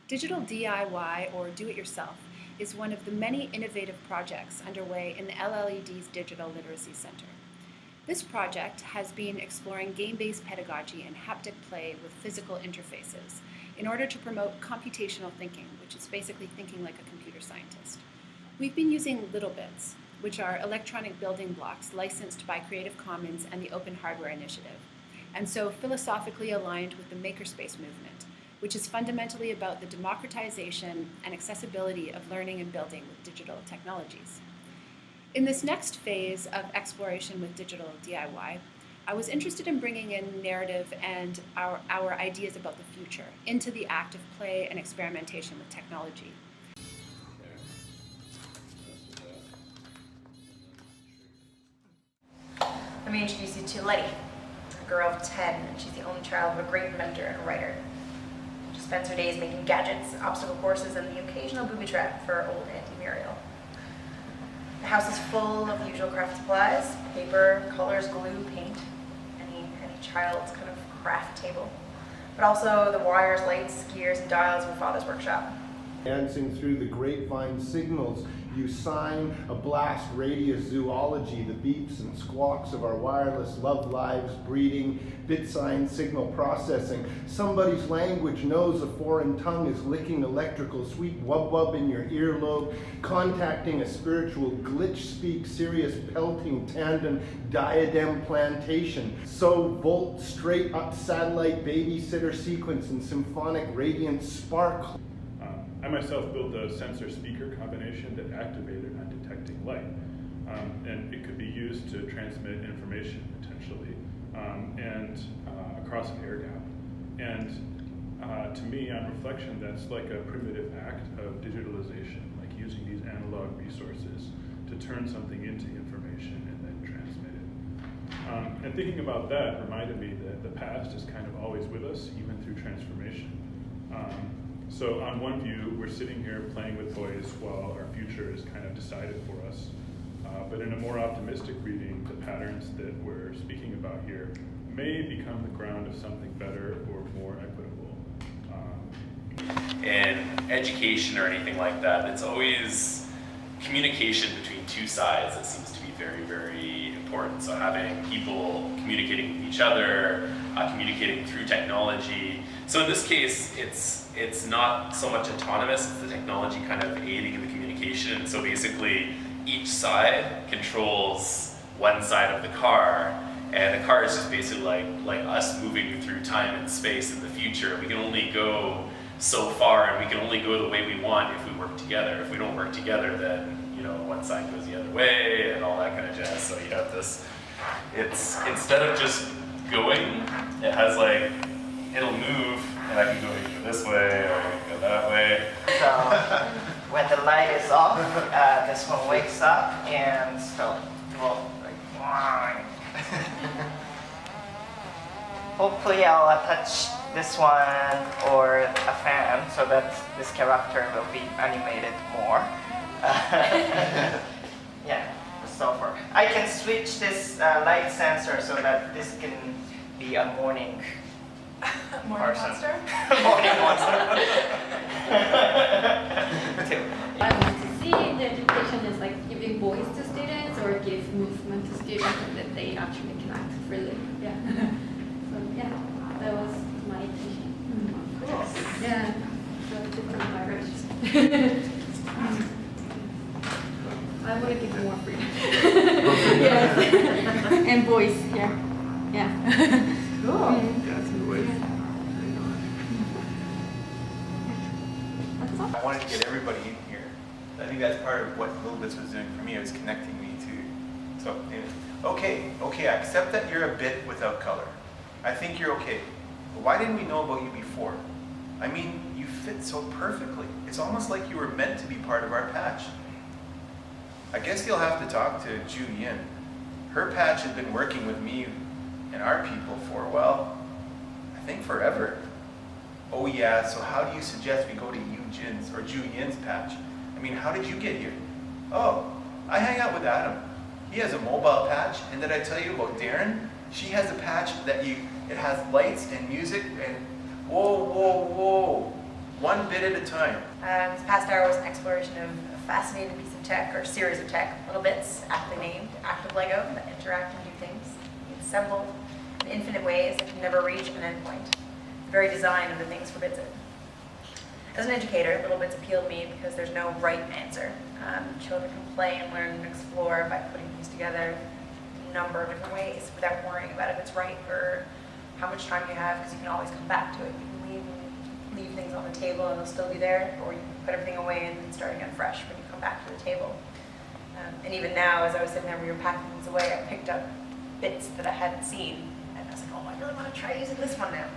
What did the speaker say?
Digital DIY, or do-it-yourself, is one of the many innovative projects underway in the LLED's Digital Literacy Center. This project has been exploring game-based pedagogy and haptic play with physical interfaces in order to promote computational thinking, which is basically thinking like a computer scientist. We've been using Little Bits, which are electronic building blocks licensed by Creative Commons and the Open Hardware Initiative, and so philosophically aligned with the makerspace movement, which is fundamentally about the democratization and accessibility of learning and building with digital technologies. In this next phase of exploration with digital DIY, I was interested in bringing in narrative and our ideas about the future into the act of play and experimentation with technology. Let me introduce you to Letty, a girl of 10, and she's the only child of a great inventor and writer. She spends her days making gadgets, obstacle courses, and the occasional booby trap for old Auntie Muriel. The house is full of the usual craft supplies: paper, colors, glue, paint, any child's kind of craft table. But also the wires, lights, gears, and dials of her father's workshop. Dancing through the grapevine signals, you sign a blast radius zoology, the beeps and squawks of our wireless love lives, breeding, bit sign signal processing. Somebody's language knows a foreign tongue is licking electrical sweet wub-wub in your earlobe, contacting a spiritual glitch speak, serious pelting tandem diadem plantation. So volt straight up satellite babysitter sequence and symphonic radiant spark. I myself built a sensor-speaker combination that activated on detecting light, and it could be used to transmit information potentially, and across an air gap. And to me, on reflection, that's like a primitive act of digitalization, like using these analog resources to turn something into information and then transmit it. And thinking about that reminded me that the past is kind of always with us, even through transformation. So on one view, we're sitting here playing with toys while our future is kind of decided for us. But in a more optimistic reading, the patterns that we're speaking about here may become the ground of something better or more equitable. In education or anything like that, it's always communication between two sides that seems to be very, very important. So having people communicating with each other, communicating through technology. So in this case, it's not so much autonomous, it's the technology kind of aiding in the communication. So basically, each side controls one side of the car, and the car is just basically like us moving through time and space in the future. We can only go so far, and we can only go the way we want if we work together. If we don't work together, then one side goes the other way, and all that kind of jazz. So you have this, it's, instead of just going, it has like, it'll move, and I can go either this way, or I can go that way. So when the light is off, this one wakes up, and so it will like whine. Hopefully I'll attach this one or a fan so that this character will be animated more. Yeah, so far. I can switch this light sensor so that this can be a morning monster? Morning monster. I want to see in the education is like giving voice to students or give movement to students so that they actually can act freely. Yeah. So yeah, that was my intention. Cool. Yeah. So different directions. I want to give more freedom. Yes. And voice. Yeah. Yeah. Cool. Yeah, it's a good way. I wanted to get everybody in here. I think that's part of what Little Bits was doing for me. It was connecting me to. So, okay, I accept that you're a bit without color. I think you're okay. But why didn't we know about you before? I mean, you fit so perfectly. It's almost like you were meant to be part of our patch. I guess you'll have to talk to Ju Yin. Her patch has been working with me and our people for, well, I think forever. Oh yeah, so how do you suggest we go to Yu-Jin's or Ju Yin's patch? I mean, how did you get here? Oh, I hang out with Adam. He has a mobile patch, and did I tell you about Darren? She has a patch that it has lights and music and whoa, whoa, whoa. One bit at a time. This past hour was an exploration of a fascinating piece of tech, or series of tech, little bits, aptly named, active Lego, that interact and do things. It's assembled in infinite ways that can never reach an endpoint. The very design of the things forbids it. As an educator, Little Bits appealed to me because there's no right answer. Children can play and learn and explore by putting things together in a number of different ways without worrying about if it's right or how much time you have, because you can always come back to it. You can leave things on the table and they'll still be there, or you can put everything away and then start again fresh when you come back to the table. And even now, as I was sitting there, we were packing things away, I picked up bits that I hadn't seen, and I was like, oh, I really want to try using this one now.